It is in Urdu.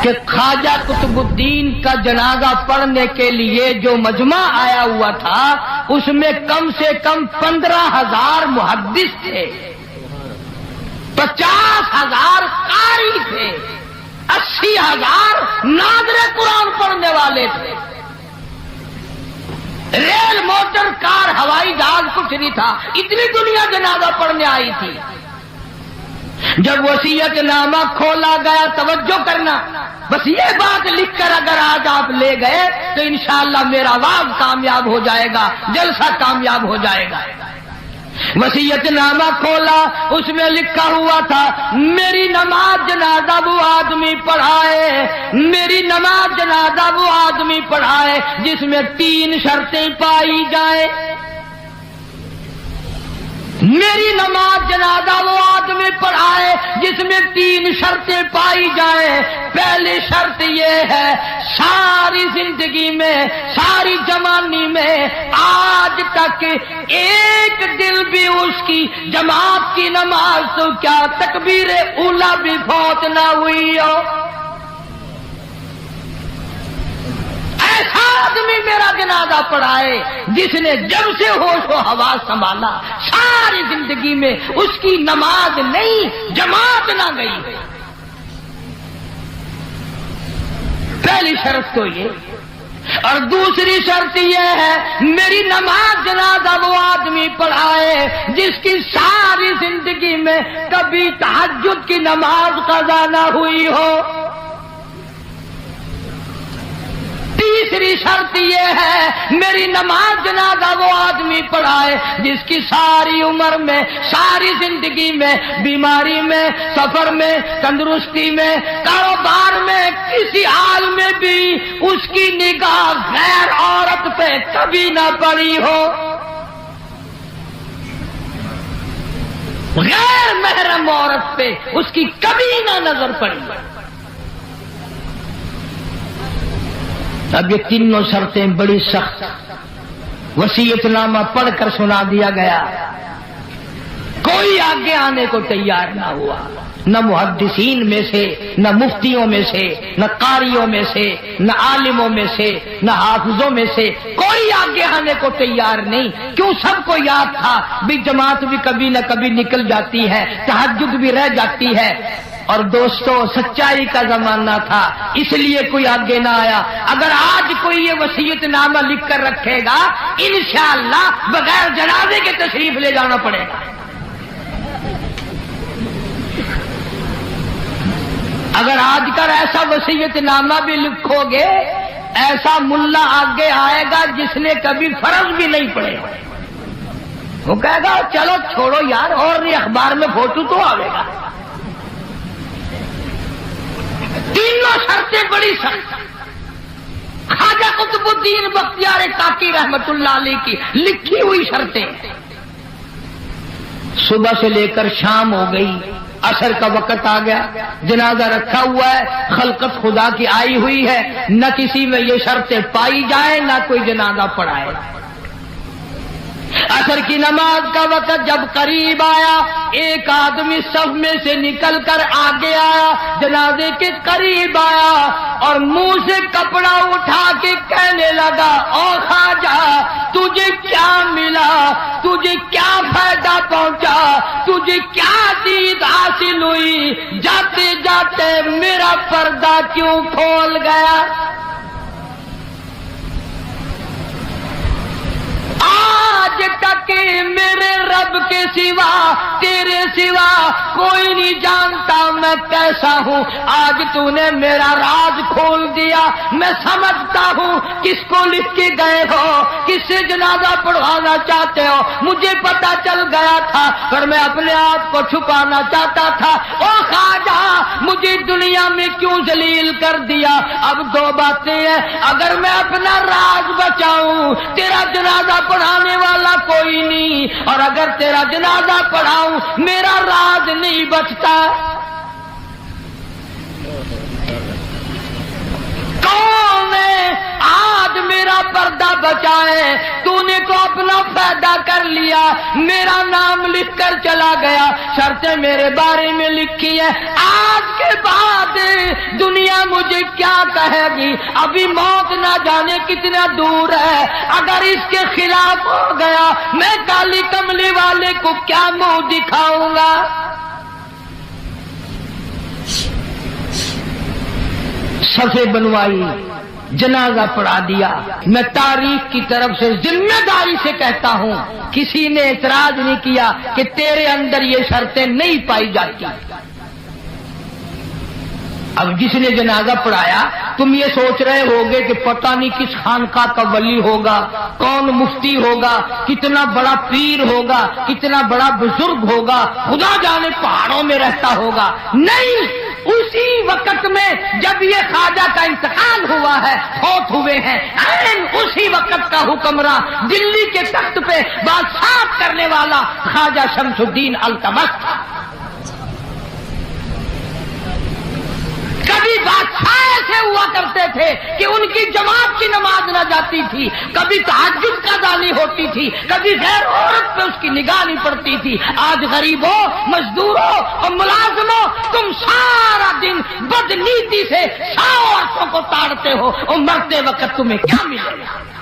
کہ خواجہ قطب الدین کا جنازہ پڑھنے کے لیے جو مجمع آیا ہوا تھا اس میں کم سے کم 15,000 محدث تھے، 50,000 قاری تھے، 80,000 ناظر قرآن پڑھنے والے تھے۔ ریل، موٹر، کار، ہوائی جہاز کچھ نہیں تھا، اتنی دنیا جنازہ پڑھنے آئی تھی۔ جب وصیت نامہ کھولا گیا، توجہ کرنا، بس یہ بات لکھ کر اگر آج آپ لے گئے تو انشاءاللہ میرا وعد کامیاب ہو جائے گا، جلسہ کامیاب ہو جائے گا۔ وصیت نامہ کھولا، اس میں لکھا ہوا تھا میری نماز جنازہ وہ آدمی پڑھائے، میری نماز جنازہ وہ آدمی پڑھائے جس میں 3 شرطیں پائی جائیں۔ میری نماز جنازہ وہ آدمی پڑھائے جس میں 3 شرطیں پائی جائیں۔ پہلی شرط یہ ہے ساری زندگی میں، ساری جوانی میں آج تک ایک دل بھی اس کی جماعت کی نماز تو کیا تکبیر اولا بھی فوت نہ ہوئی ہو۔ ایسا آدمی میرا جنازہ پڑھائے جس نے جب سے ہوش و حواس سنبھالا ساری زندگی میں اس کی نماز نہیں، جماعت نہ گئی۔ پہلی شرط تو یہ، اور دوسری شرط یہ ہے میری نماز جنازہ وہ آدمی پڑھائے جس کی ساری زندگی میں کبھی تہجد کی نماز قضا نہ ہوئی ہو۔ تیسری شرط یہ ہے میری نماز جنازہ وہ آدمی پڑھائے جس کی ساری عمر میں، ساری زندگی میں، بیماری میں، سفر میں، تندرستی میں، کاروبار میں، کسی حال میں بھی اس کی نگاہ غیر عورت پہ کبھی نہ پڑی ہو، غیر محرم عورت پہ اس کی کبھی نہ نظر پڑی۔ اب یہ تینوں شرطیں بڑی سخت، وصیت نامہ پڑھ کر سنا دیا گیا، کوئی آگے آنے کو تیار نہ ہوا، نہ محدثین میں سے، نہ مفتیوں میں سے، نہ قاریوں میں سے، نہ عالموں میں سے، نہ حافظوں میں سے، کوئی آگے آنے کو تیار نہیں۔ کیوں؟ سب کو یاد تھا بھی جماعت بھی کبھی نہ کبھی نکل جاتی ہے، تہجد بھی رہ جاتی ہے، اور دوستو سچائی کا زمانہ تھا اس لیے کوئی آگے نہ آیا۔ اگر آج کوئی یہ وصیت نامہ لکھ کر رکھے گا انشاءاللہ بغیر جنازے کے تشریف لے جانا پڑے گا۔ اگر آج کر ایسا وصیت نامہ بھی لکھو گے، ایسا ملا آگے آئے گا جس نے کبھی فرض بھی نہیں پڑے، وہ کہے گا چلو چھوڑو یار، اور نہیں اخبار میں فوٹو تو آئے گا۔ تینوں شرطیں بڑی سخت، خواجہ قطب الدین بختیار کاکی رحمت اللہ علیہ کی لکھی ہوئی شرطیں۔ صبح سے لے کر شام ہو گئی، عصر کا وقت آ گیا، جنازہ رکھا ہوا ہے، خلقت خدا کی آئی ہوئی ہے، نہ کسی میں یہ شرطیں پائی جائیں، نہ کوئی جنازہ پڑھائے۔ عصر کی نماز کا وقت جب قریب آیا، ایک آدمی صف میں سے نکل کر آگے آیا، جنازے کے قریب آیا اور منہ سے کپڑا اٹھا کے کہنے لگا او خواجہ تجھے کیا ملا، تجھے کیا فائدہ پہنچا، تجھے کیا دید حاصل ہوئی، جاتے جاتے میرا پردہ کیوں کھول گیا۔ آج تک میرے رب کے سوا، تیرے سوا کوئی نہیں جانتا میں کیسا ہوں، آج تو نے میرا راز کھول دیا، میں سمجھتا ہوں کس کو لکھ کے گئے ہو، کس سے جنازہ پڑھوانا چاہتے ہو، مجھے پتا چل گیا تھا پر میں اپنے آپ کو چھپانا چاہتا تھا۔ او خواجہ مجھے دنیا میں کیوں ذلیل کر دیا۔ اب 2 باتیں ہیں، اگر میں اپنا راز بچاؤں تیرا جنازہ پڑھانے والا کوئی نہیں، اور اگر تیرا جنازہ پڑھاؤں میرا راز نہیں بچتا۔ کون ہے آج میرا پردہ بچائے، تو نے تو اپنا فائدہ کر لیا، میرا نام لکھ کر چلا گیا، شرطیں میرے بارے میں لکھی ہے، آج کے بعد دنیا مجھے کیا کہے گی؟ ابھی موت نہ جانے کتنا دور ہے، اگر اس کے خلاف ہو گیا میں کالی کملی والے کو کیا منہ دکھاؤں گا؟ صفے بنوائی، جنازہ پڑھا دیا۔ میں تاریخ کی طرف سے ذمہ داری سے کہتا ہوں، کسی نے اعتراض نہیں کیا کہ تیرے اندر یہ شرطیں نہیں پائی جاتی۔ اب جس نے جنازہ پڑھایا، تم یہ سوچ رہے ہوگے کہ پتہ نہیں کس خانقاہ کا ولی ہوگا، کون مفتی ہوگا، کتنا بڑا پیر ہوگا، کتنا بڑا بزرگ ہوگا، خدا جانے پہاڑوں میں رہتا ہوگا۔ نہیں، اسی وقت میں جب یہ خواجہ کا انتقال ہوا ہے، فوت ہوئے ہیں، اسی وقت کا حکمراں دلی کے تخت پہ بادشاہ کرنے والا خواجہ شمس الدین التمش تھا۔ کبھی بادشاہ ایسے ہوا کرتے تھے کہ ان کی جماعت کی نماز نہ جاتی تھی، کبھی تہجد قضا نہیں ہوتی تھی، کبھی غیر عورت پہ اس کی نگاہ نہیں پڑتی تھی۔ آج غریبوں، مزدوروں اور ملازموں، تم سارا دن بدنیتی سے 100 عورتوں کو تاڑتے ہو، اور مرتے وقت تمہیں کیا ملے گا؟